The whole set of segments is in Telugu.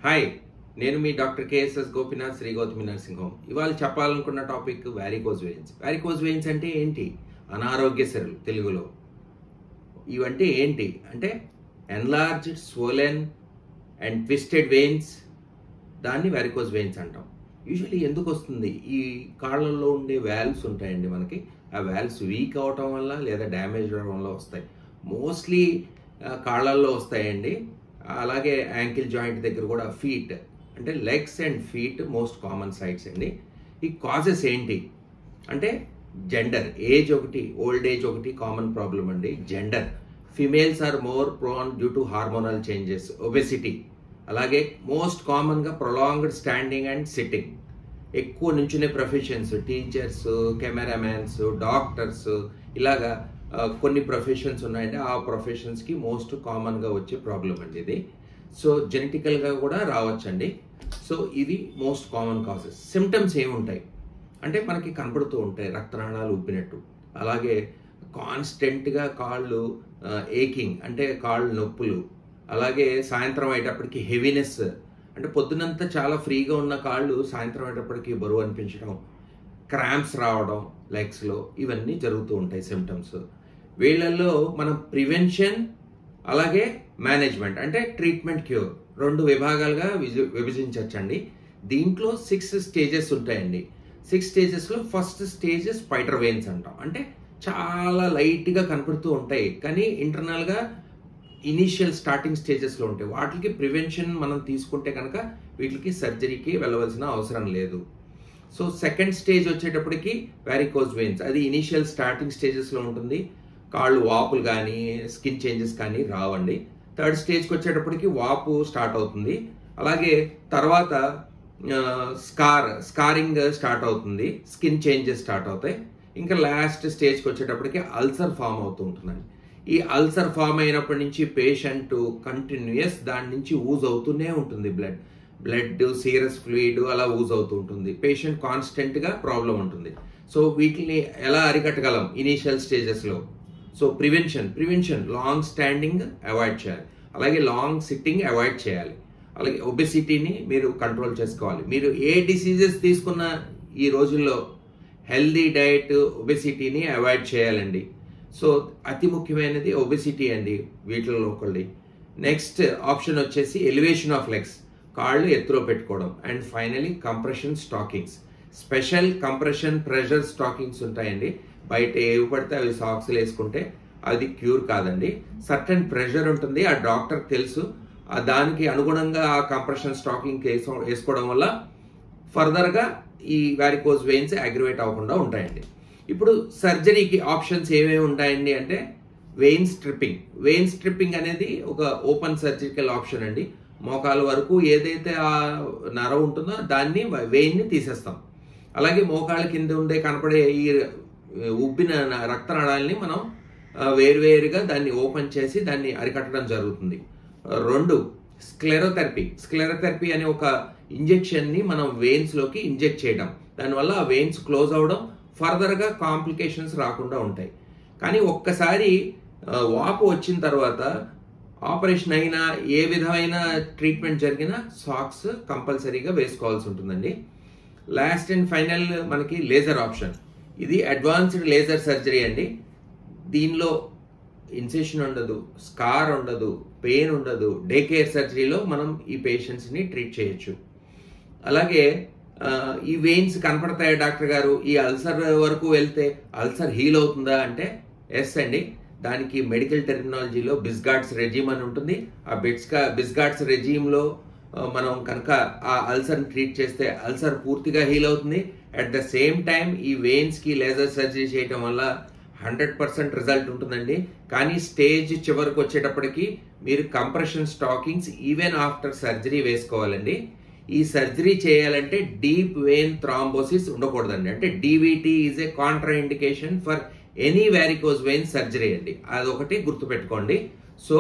హాయ్, నేను మీ doctor KSS Gopinath Sri Gautami nursing home. ఇవాళ చెప్పాలనుకున్న topic varicose veins. Varicose veins అంటే ఏంటి? అనారోగ్య సిరలు తెలుగులో. ఇవంటే ఏంటి అంటే enlarged, swollen and twisted veins, దాన్ని వ్యారికోజ్ వెయిన్స్ అంటాం. యూజువల్లీ ఎందుకు వస్తుంది? ఈ కాళ్ళల్లో ఉండే వాల్వ్స్ ఉంటాయండి మనకి. ఆ వాల్వ్స్ వీక్ అవటం వల్ల లేదా డ్యామేజ్ అవడం వల్ల వస్తాయి. మోస్ట్లీ కాళ్ళల్లో వస్తాయండి. అలాగే యాంకిల్ జాయింట్ దగ్గర కూడా, ఫీట్ అంటే legs and feet most common sites అండి. ఈ కాజెస్ ఏంటి అంటే జెండర్, ఏజ్ ఒకటి, ఓల్డ్ ఏజ్ ఒకటి కామన్ ప్రాబ్లం అండి. Gender, females are more prone due to hormonal changes, obesity. అలాగే మోస్ట్ కామన్గా ప్రొలాంగ్డ్ స్టాండింగ్ అండ్ సిట్టింగ్, ఎక్కువ నుంచునే ప్రొఫెషన్స్, టీచర్స్, కెమెరామ్యాన్స్, డాక్టర్స్, ఇలాగా కొన్ని ప్రొఫెషన్స్ ఉన్నాయండి. ఆ ప్రొఫెషన్స్కి మోస్ట్ కామన్గా వచ్చే ప్రాబ్లం అండి ఇది. సో జెనెటికల్గా కూడా రావచ్చండి. సో ఇది మోస్ట్ కామన్ కాజెస్. సిమ్టమ్స్ ఏముంటాయి అంటే మనకి కనపడుతూ ఉంటాయి, రక్తనాళాలు ఉబ్బినట్టు, అలాగే కాన్స్టెంట్గా కాళ్ళు ఏకింగ్ అంటే కాళ్ళు నొప్పులు, అలాగే సాయంత్రం అయ్యేటప్పటికి హెవీనెస్ అంటే పొద్దునంతా చాలా ఫ్రీగా ఉన్న కాళ్ళు సాయంత్రం అయ్యేటప్పటికి బరువు అనిపించడం, క్రాంప్స్ రావడం లెగ్స్లో, ఇవన్నీ జరుగుతూ ఉంటాయి సిమ్టమ్స్. వీళ్ళల్లో మనం ప్రివెన్షన్ అలాగే మేనేజ్మెంట్ అంటే ట్రీట్మెంట్, క్యూర్ రెండు విభాగాలుగా విభజించవచ్చండి. దీంట్లో 6 స్టేజెస్ ఉంటాయండి. 6 స్టేజెస్లో ఫస్ట్ స్టేజ్ స్పైడర్ వెయిన్స్ అంటాం. అంటే చాలా లైట్గా కనపడుతూ ఉంటాయి కానీ ఇంటర్నల్గా ఇనీషియల్ స్టార్టింగ్ స్టేజెస్లో ఉంటాయి. వాటికి ప్రివెన్షన్ మనం తీసుకుంటే కనుక వీటికి సర్జరీకి వెళ్ళవలసిన అవసరం లేదు. సో సెకండ్ స్టేజ్ వచ్చేటప్పటికి వ్యారికోజ్ వెయిన్స్, అది ఇనీషియల్ స్టార్టింగ్ స్టేజెస్లో ఉంటుంది. కాళ్ళు వాపులు కానీ స్కిన్ చేంజెస్ కానీ రావండి. థర్డ్ స్టేజ్కి వచ్చేటప్పటికి వాపు స్టార్ట్ అవుతుంది. అలాగే తర్వాత స్కారింగ్ స్టార్ట్ అవుతుంది, స్కిన్ చేంజెస్ స్టార్ట్ అవుతాయి. ఇంకా లాస్ట్ స్టేజ్కి వచ్చేటప్పటికి అల్సర్ ఫామ్ అవుతూ ఉంటుందండి. ఈ అల్సర్ ఫామ్ అయినప్పటి నుంచి పేషెంట్ కంటిన్యూయస్ దాని నుంచి ఊజ్ అవుతూనే ఉంటుంది. బ్లడ్ సీరస్ ఫ్లూయిడ్ అలా ఊజ్ అవుతూ ఉంటుంది. పేషెంట్ కాన్స్టెంట్గా ప్రాబ్లం ఉంటుంది. సో వీటిని ఎలా అరికట్టగలం ఇనీషియల్ స్టేజెస్లో? So prevention long standing avoid చేయాలి, అలాగే లాంగ్ సిట్టింగ్ అవాయిడ్ చేయాలి, అలాగే ఒబెసిటీని మీరు కంట్రోల్ చేసుకోవాలి. మీరు ఏ డిసీజెస్ తీసుకున్న ఈ రోజుల్లో హెల్దీ డైట్ ఒబెసిటీని అవాయిడ్ చేయాలండి. సో అతి ముఖ్యమైనది ఒబెసిటీ అండి వీటిలో ఒకటి. నెక్స్ట్ ఆప్షన్ వచ్చేసి ఎలివేషన్ ఆఫ్ లెగ్స్, కాళ్ళు ఎత్తులో పెట్టుకోవడం. And finally compression stockings, special compression pressure stockings ఉంటాయండి. బయట ఏవి పడితే అవి సాక్స్లు వేసుకుంటే అది క్యూర్ కాదండి. సర్టన్ ప్రెషర్ ఉంటుంది, ఆ డాక్టర్కి తెలుసు. దానికి అనుగుణంగా ఆ కంప్రెషన్ స్టాకింగ్ వేసుకోవడం వల్ల ఫర్దర్గా ఈ వ్యారికోజ్ వెయిన్స్ అగ్రివేట్ అవ్వకుండా ఉంటాయండి. ఇప్పుడు సర్జరీకి ఆప్షన్స్ ఏమేమి ఉంటాయండి అంటే వెయిన్ స్ట్రిప్పింగ్ అనేది ఒక ఓపెన్ సర్జికల్ ఆప్షన్ అండి. మోకాల వరకు ఏదైతే ఆ నరం ఉంటుందో దాన్ని వెయిన్ని తీసేస్తాం. అలాగే మోకాళ్ళ కింద ఉండే కనపడే ఈ ఉబ్బిన రక్తనాళాలని మనం వేరువేరుగా దాన్ని ఓపెన్ చేసి దాన్ని అరికట్టడం జరుగుతుంది. 2 స్క్లెరోథెరపీ అనే ఒక ఇంజెక్షన్ని మనం వెయిన్స్లోకి ఇంజెక్ట్ చేయడం, దానివల్ల ఆ వెయిన్స్ క్లోజ్ అవడం, ఫర్దర్గా కాంప్లికేషన్స్ రాకుండా ఉంటాయి. కానీ ఒక్కసారి వాపు వచ్చిన తర్వాత ఆపరేషన్ అయినా ఏ విధమైన ట్రీట్మెంట్ జరిగినా సాక్స్ కంపల్సరీగా వేసుకోవాల్సి ఉంటుందండి. లాస్ట్ అండ్ ఫైనల్ మనకి లేజర్ ఆప్షన్. ఇది అడ్వాన్స్డ్ లేజర్ సర్జరీ అండి. దీనిలో ఇన్సెషన్ ఉండదు, స్కార్ ఉండదు, పెయిన్ ఉండదు. డే కేర్ సర్జరీలో మనం ఈ పేషెంట్స్ని ట్రీట్ చేయొచ్చు. అలాగే ఈ వెయిన్స్ కనపడతాయి డాక్టర్ గారు, ఈ అల్సర్ వరకు వెళ్తే అల్సర్ హీల్ అవుతుందా అంటే ఎస్ అండి. దానికి మెడికల్ టెర్మినాలజీలో బిస్గార్డ్స్ రెజీమ్ అని ఉంటుంది. ఆ బిస్గార్డ్స్ రెజీమ్లో మనం కనుక ఆ అల్సర్ని ట్రీట్ చేస్తే అల్సర్ పూర్తిగా హీల్ అవుతుంది. అట్ ద సేమ్ టైం ఈ వెయిన్స్కి లేజర్ సర్జరీ చేయడం వల్ల 100% రిజల్ట్ ఉంటుందండి. కానీ స్టేజ్ చివరికి వచ్చేటప్పటికి మీరు compression stockings even after surgery వేసుకోవాలండి. ఈ సర్జరీ చేయాలంటే డీప్ వెయిన్ థ్రాంబోసిస్ ఉండకూడదండి. అంటే DVT is a contraindication for any varicose vein surgery అండి. అదొకటి గుర్తుపెట్టుకోండి. సో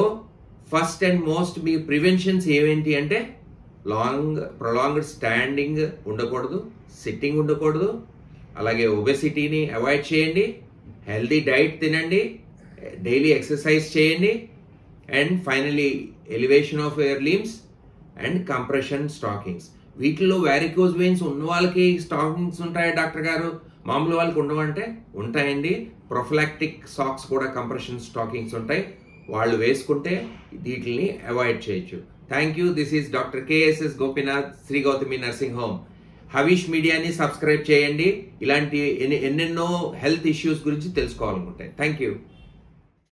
ఫస్ట్ అండ్ మోస్ట్ మీ ప్రివెన్షన్స్ ఏమేంటి అంటే ప్రొలాంగ్డ్ స్టాండింగ్ ఉండకూడదు, సిట్టింగ్ ఉండకూడదు, అలాగే ఒబెసిటీని అవాయిడ్ చేయండి, హెల్దీ డైట్ తినండి, డైలీ ఎక్సర్సైజ్ చేయండి, and finally elevation of your limbs, and compression stockings. వీటిల్లో వారికోజ్ వెయిన్స్ ఉన్న వాళ్ళకి స్టాకింగ్స్ ఉంటాయా డాక్టర్ గారు, మామూలు వాళ్ళకి ఉండవంటే ఉంటాయండి. ప్రొఫిలాక్టిక్ సాక్స్ కూడా కంప్రెషన్ స్టాకింగ్స్ ఉంటాయి, వాళ్ళు వేసుకుంటే వీటిని అవాయిడ్ చేయొచ్చు. Thank you. This is doctor KSS Gopinath, Shri Gautami nursing home. Havish మీడియాని సబ్స్క్రైబ్ చేయండి, ఇలాంటి ఎన్నెన్నో హెల్త్ ఇష్యూస్ గురించి తెలుసుకోవాలనుకుంటాయి. Thank you.